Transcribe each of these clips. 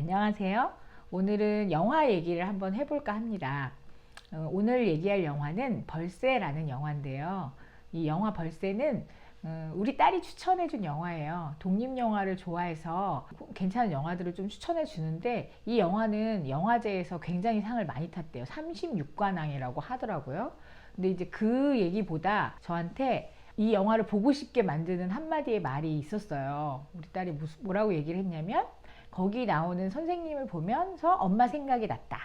안녕하세요. 오늘은 영화 얘기를 한번 해볼까 합니다. 오늘 얘기할 영화는 벌새라는 영화인데요. 이 영화 벌새는 우리 딸이 추천해준 영화예요. 독립영화를 좋아해서 괜찮은 영화들을 좀 추천해 주는데, 이 영화는 영화제에서 굉장히 상을 많이 탔대요. 36관왕이라고 하더라고요. 근데 이제 그 얘기보다 저한테 이 영화를 보고 싶게 만드는 한마디의 말이 있었어요. 우리 딸이 뭐라고 얘기를 했냐면, 거기 나오는 선생님을 보면서 엄마 생각이 났다.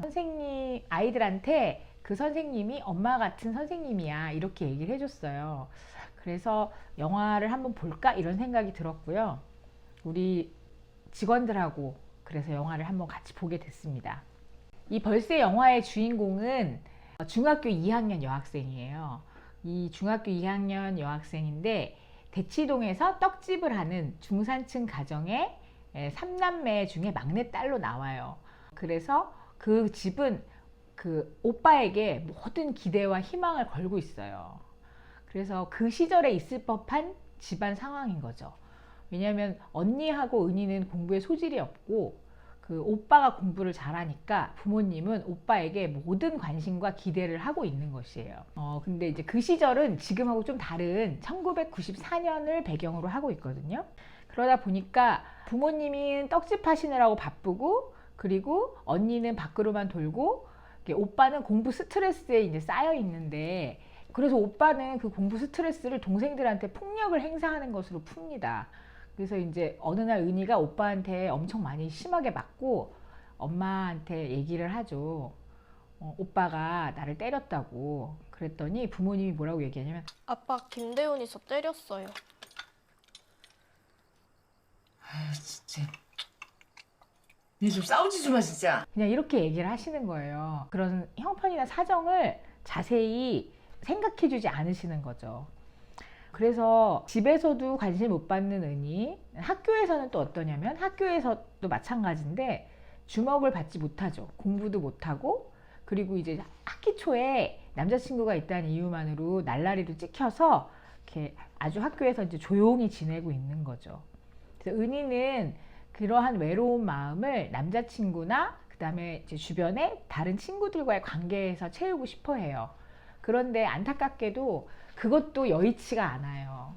선생님, 아이들한테 그 선생님이 엄마 같은 선생님이야, 이렇게 얘기를 해줬어요. 그래서 영화를 한번 볼까 이런 생각이 들었고요. 우리 직원들하고 그래서 영화를 한번 같이 보게 됐습니다. 이 벌새 영화의 주인공은 중학교 2학년 여학생이에요. 이 중학교 2학년 여학생인데, 대치동에서 떡집을 하는 중산층 가정의 3남매 중에 막내딸로 나와요. 그래서 그 집은 그 오빠에게 모든 기대와 희망을 걸고 있어요. 그래서 그 시절에 있을 법한 집안 상황인 거죠. 왜냐하면 언니하고 은희는 공부에 소질이 없고, 그 오빠가 공부를 잘하니까 부모님은 오빠에게 모든 관심과 기대를 하고 있는 것이에요. 근데 이제 그 시절은 지금하고 좀 다른 1994년을 배경으로 하고 있거든요. 그러다 보니까 부모님이 떡집 하시느라고 바쁘고, 그리고 언니는 밖으로만 돌고, 오빠는 공부 스트레스에 이제 쌓여 있는데, 그래서 오빠는 그 공부 스트레스를 동생들한테 폭력을 행사하는 것으로 풉니다. 그래서 이제 어느 날 은희가 오빠한테 엄청 많이 심하게 맞고 엄마한테 얘기를 하죠. 오빠가 나를 때렸다고. 그랬더니 부모님이 뭐라고 얘기하냐면, 아빠 김대훈이 저 때렸어요. 아유 진짜. 니 좀 싸우지 좀 마 진짜. 그냥 이렇게 얘기를 하시는 거예요. 그런 형편이나 사정을 자세히 생각해주지 않으시는 거죠. 그래서 집에서도 관심 못 받는 은희, 학교에서는 또 어떠냐면, 학교에서도 마찬가지인데 주목을 받지 못하죠. 공부도 못하고, 그리고 이제 학기 초에 남자친구가 있다는 이유만으로 날라리도 찍혀서 이렇게 아주 학교에서 이제 조용히 지내고 있는 거죠. 그래서 은희는 그러한 외로운 마음을 남자친구나 그 다음에 이제 주변의 다른 친구들과의 관계에서 채우고 싶어 해요. 그런데 안타깝게도 그것도 여의치가 않아요.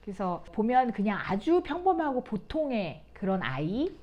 그래서 보면 그냥 아주 평범하고 보통의 그런 아이,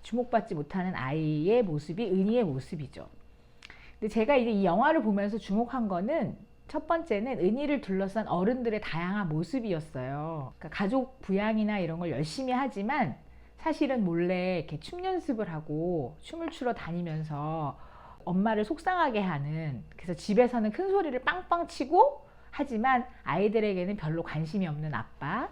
주목받지 못하는 아이의 모습이 은희의 모습이죠. 근데 제가 이제 이 영화를 보면서 주목한 거는, 첫 번째는 은희를 둘러싼 어른들의 다양한 모습이었어요. 그러니까 가족 부양이나 이런 걸 열심히 하지만 사실은 몰래 이렇게 춤 연습을 하고 춤을 추러 다니면서 엄마를 속상하게 하는, 그래서 집에서는 큰 소리를 빵빵 치고 하지만 아이들에게는 별로 관심이 없는 아빠,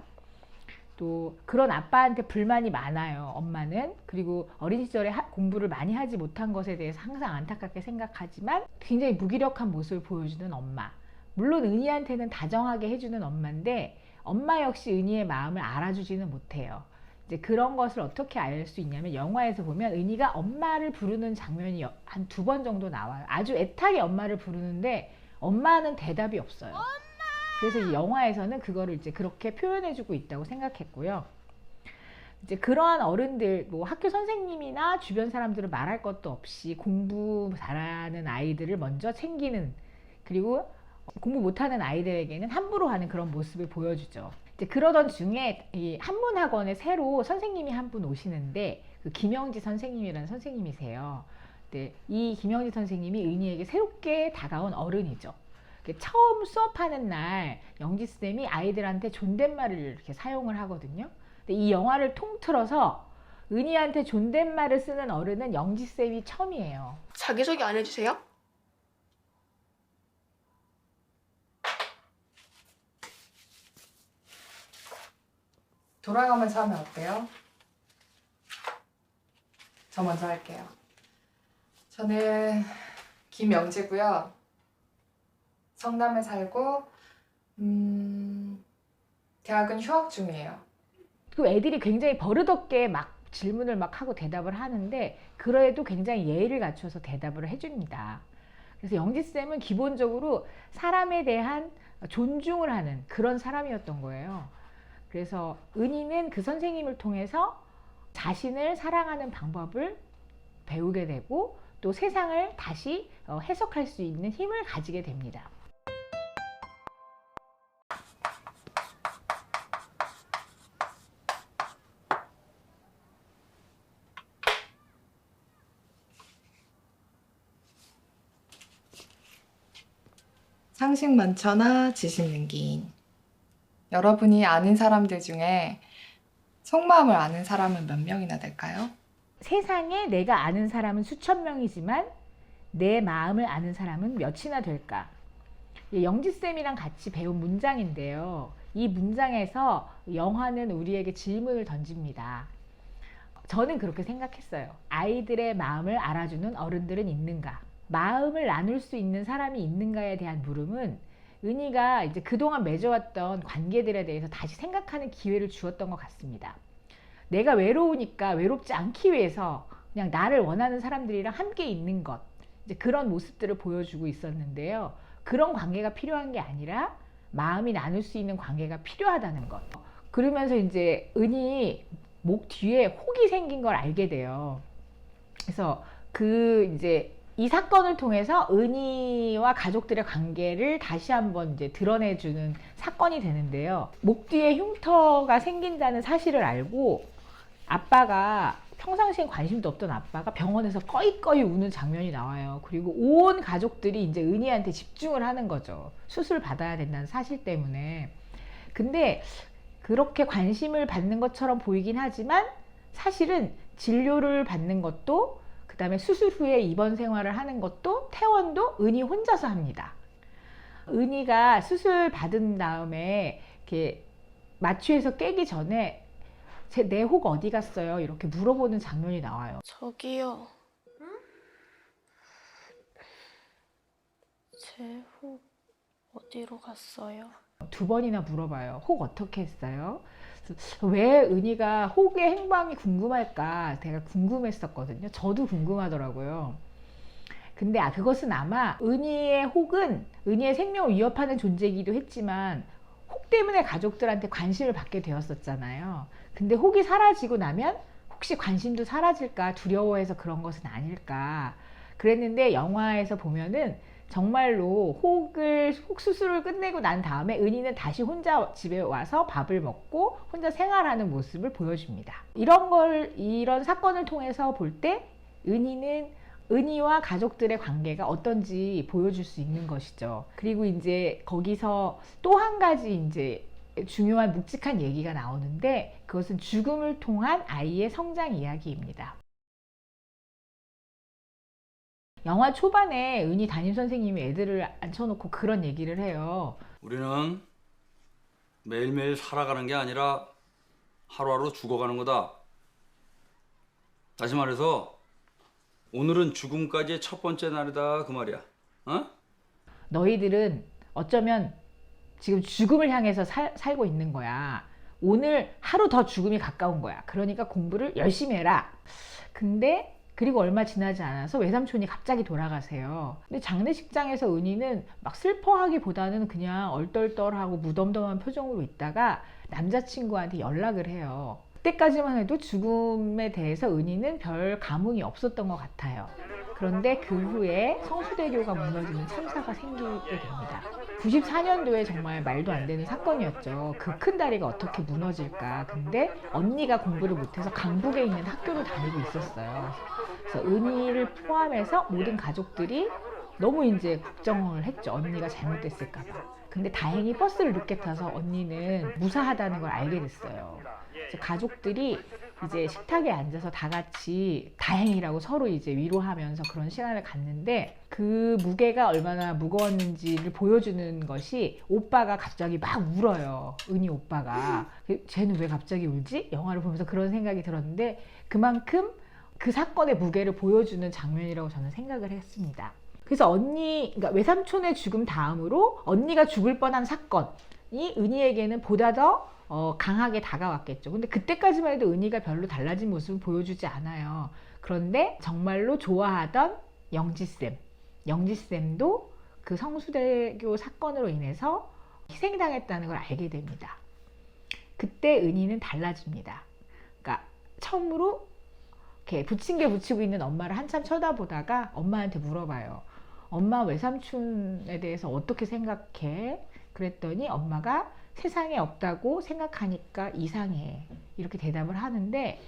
또 그런 아빠한테 불만이 많아요, 엄마는. 그리고 어린 시절에 공부를 많이 하지 못한 것에 대해서 항상 안타깝게 생각하지만 굉장히 무기력한 모습을 보여주는 엄마. 물론 은희한테는 다정하게 해주는 엄마인데, 엄마 역시 은희의 마음을 알아주지는 못해요. 이제 그런 것을 어떻게 알 수 있냐면, 영화에서 보면 은희가 엄마를 부르는 장면이 한 2번 정도 나와요. 아주 애타게 엄마를 부르는데 엄마는 대답이 없어요. 그래서 이 영화에서는 그거를 이제 그렇게 표현해주고 있다고 생각했고요. 이제 그러한 어른들, 뭐 학교 선생님이나 주변 사람들은 말할 것도 없이 공부 잘하는 아이들을 먼저 챙기는, 그리고 공부 못하는 아이들에게는 함부로 하는 그런 모습을 보여주죠. 이제 그러던 중에 이 한문학원에 새로 선생님이 한 분 오시는데, 그 김영지 선생님이라는 선생님이세요. 근데 이 김영지 선생님이 은희에게 새롭게 다가온 어른이죠. 처음 수업하는 날 영지쌤이 아이들한테 존댓말을 이렇게 사용을 하거든요. 근데 이 영화를 통틀어서 은희한테 존댓말을 쓰는 어른은 영지쌤이 처음이에요. 자기소개 안 해주세요? 돌아가면서 하면 어때요? 저 먼저 할게요. 저는 김영지고요. 성남에 살고 대학은 휴학 중이에요. 그 애들이 굉장히 버릇없게 막 질문을 막 하고 대답을 하는데, 그래도 굉장히 예의를 갖춰서 대답을 해줍니다. 그래서 영지쌤은 기본적으로 사람에 대한 존중을 하는 그런 사람이었던 거예요. 그래서 은희는 그 선생님을 통해서 자신을 사랑하는 방법을 배우게 되고 또 세상을 다시 해석할 수 있는 힘을 가지게 됩니다. 상식 많거나 지식 능기인. 여러분이 아는 사람들 중에 속마음을 아는 사람은 몇 명이나 될까요? 세상에 내가 아는 사람은 수천 명이지만 내 마음을 아는 사람은 몇이나 될까? 영지쌤이랑 같이 배운 문장인데요. 이 문장에서 영화는 우리에게 질문을 던집니다. 저는 그렇게 생각했어요. 아이들의 마음을 알아주는 어른들은 있는가? 마음을 나눌 수 있는 사람이 있는가에 대한 물음은 은희가 이제 그동안 맺어왔던 관계들에 대해서 다시 생각하는 기회를 주었던 것 같습니다. 내가 외로우니까 외롭지 않기 위해서 그냥 나를 원하는 사람들이랑 함께 있는 것, 이제 그런 모습들을 보여주고 있었는데요. 그런 관계가 필요한 게 아니라 마음이 나눌 수 있는 관계가 필요하다는 것. 그러면서 이제 은희 목 뒤에 혹이 생긴 걸 알게 돼요. 그래서 이제 이 사건을 통해서 은희와 가족들의 관계를 다시 한번 이제 드러내주는 사건이 되는데요. 목 뒤에 흉터가 생긴다는 사실을 알고 아빠가 평상시엔 관심도 없던 아빠가 병원에서 꺼이꺼이 우는 장면이 나와요. 그리고 온 가족들이 이제 은희한테 집중을 하는 거죠. 수술 받아야 된다는 사실 때문에. 근데 그렇게 관심을 받는 것처럼 보이긴 하지만 사실은 진료를 받는 것도 그 다음에 수술 후에 입원 생활을 하는 것도 퇴원도 은희 혼자서 합니다. 은희가 수술 받은 다음에 이렇게 마취해서 깨기 전에 내 혹 어디 갔어요? 이렇게 물어보는 장면이 나와요. 저기요. 제 혹 어디로 갔어요? 2번이나 물어봐요. 혹 어떻게 했어요? 왜 은희가 혹의 행방이 궁금할까? 제가 궁금했었거든요. 저도 궁금하더라고요. 근데 그것은 아마 은희의 혹은 은희의 생명을 위협하는 존재이기도 했지만 혹 때문에 가족들한테 관심을 받게 되었었잖아요. 근데 혹이 사라지고 나면 혹시 관심도 사라질까 두려워해서 그런 것은 아닐까 그랬는데 영화에서 보면은 정말로 혹 수술을 끝내고 난 다음에 은희는 다시 혼자 집에 와서 밥을 먹고 혼자 생활하는 모습을 보여줍니다. 이런 사건을 통해서 볼 때 은희와 가족들의 관계가 어떤지 보여줄 수 있는 것이죠. 그리고 이제 거기서 또 한 가지 이제 중요한 묵직한 얘기가 나오는데 그것은 죽음을 통한 아이의 성장 이야기입니다. 영화 초반에 은희 담임선생님이 애들을 앉혀놓고 그런 얘기를 해요. 우리는 매일매일 살아가는 게 아니라 하루하루 죽어가는 거다. 다시 말해서 오늘은 죽음까지의 첫 번째 날이다 그 말이야. 어? 너희들은 어쩌면 지금 죽음을 향해서 살고 있는 거야. 오늘 하루 더 죽음이 가까운 거야. 그러니까 공부를 열심히 해라. 근데 그리고 얼마 지나지 않아서 외삼촌이 갑자기 돌아가세요. 근데 장례식장에서 은희는 막 슬퍼하기보다는 그냥 얼떨떨하고 무덤덤한 표정으로 있다가 남자친구한테 연락을 해요. 그때까지만 해도 죽음에 대해서 은희는 별 감흥이 없었던 것 같아요. 그런데 그 후에 성수대교가 무너지는 참사가 생기게 됩니다. 94년도에 정말 말도 안 되는 사건이었죠. 그 큰 다리가 어떻게 무너질까. 근데 언니가 공부를 못해서 강북에 있는 학교를 다니고 있었어요. 그래서 은희를 포함해서 모든 가족들이 너무 이제 걱정을 했죠. 언니가 잘못됐을까 봐. 근데 다행히 버스를 늦게 타서 언니는 무사하다는 걸 알게 됐어요. 그래서 가족들이 이제 식탁에 앉아서 다 같이 다행이라고 서로 이제 위로하면서 그런 시간을 갖는데 그 무게가 얼마나 무거웠는지를 보여주는 것이 오빠가 갑자기 막 울어요. 은희 오빠가. 쟤는 왜 갑자기 울지? 영화를 보면서 그런 생각이 들었는데 그만큼 그 사건의 무게를 보여주는 장면이라고 저는 생각을 했습니다. 그래서 그러니까 외삼촌의 죽음 다음으로 언니가 죽을 뻔한 사건이 은희에게는 보다 더 강하게 다가왔겠죠. 근데 그때까지만 해도 은희가 별로 달라진 모습을 보여주지 않아요. 그런데 정말로 좋아하던 영지쌤도 그 성수대교 사건으로 인해서 희생당했다는 걸 알게 됩니다. 그때 은희는 달라집니다. 그러니까 처음으로 이렇게 부침개 부치고 있는 엄마를 한참 쳐다보다가 엄마한테 물어봐요. 엄마 외삼촌에 대해서 어떻게 생각해? 그랬더니 엄마가 세상에 없다고 생각하니까 이상해. 이렇게 대답을 하는데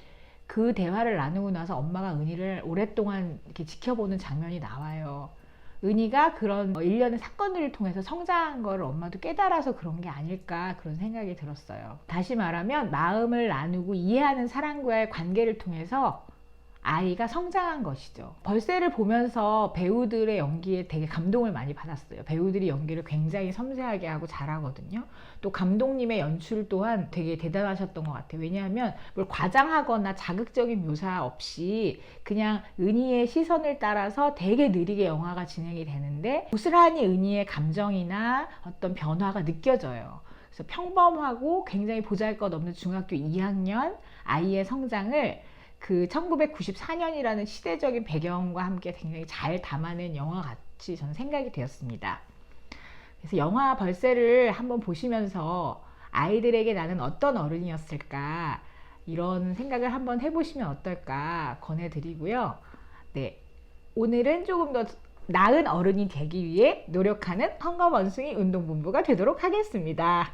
그 대화를 나누고 나서 엄마가 은희를 오랫동안 이렇게 지켜보는 장면이 나와요. 은희가 그런 일련의 사건들을 통해서 성장한 거를 엄마도 깨달아서 그런 게 아닐까 그런 생각이 들었어요. 다시 말하면 마음을 나누고 이해하는 사람과의 관계를 통해서 아이가 성장한 것이죠. 벌새를 보면서 배우들의 연기에 되게 감동을 많이 받았어요. 배우들이 연기를 굉장히 섬세하게 하고 잘하거든요. 또 감독님의 연출 또한 되게 대단하셨던 것 같아요. 왜냐하면 뭘 과장하거나 자극적인 묘사 없이 그냥 은희의 시선을 따라서 되게 느리게 영화가 진행이 되는데 고스란히 은희의 감정이나 어떤 변화가 느껴져요. 그래서 평범하고 굉장히 보잘것없는 중학교 2학년 아이의 성장을 그 1994년이라는 시대적인 배경과 함께 굉장히 잘 담아낸 영화 같이 저는 생각이 되었습니다. 그래서 영화 벌새를 한번 보시면서 아이들에게 나는 어떤 어른이었을까 이런 생각을 한번 해보시면 어떨까 권해드리고요. 네, 오늘은 조금 더 나은 어른이 되기 위해 노력하는 헝겊원숭이 운동본부가 되도록 하겠습니다.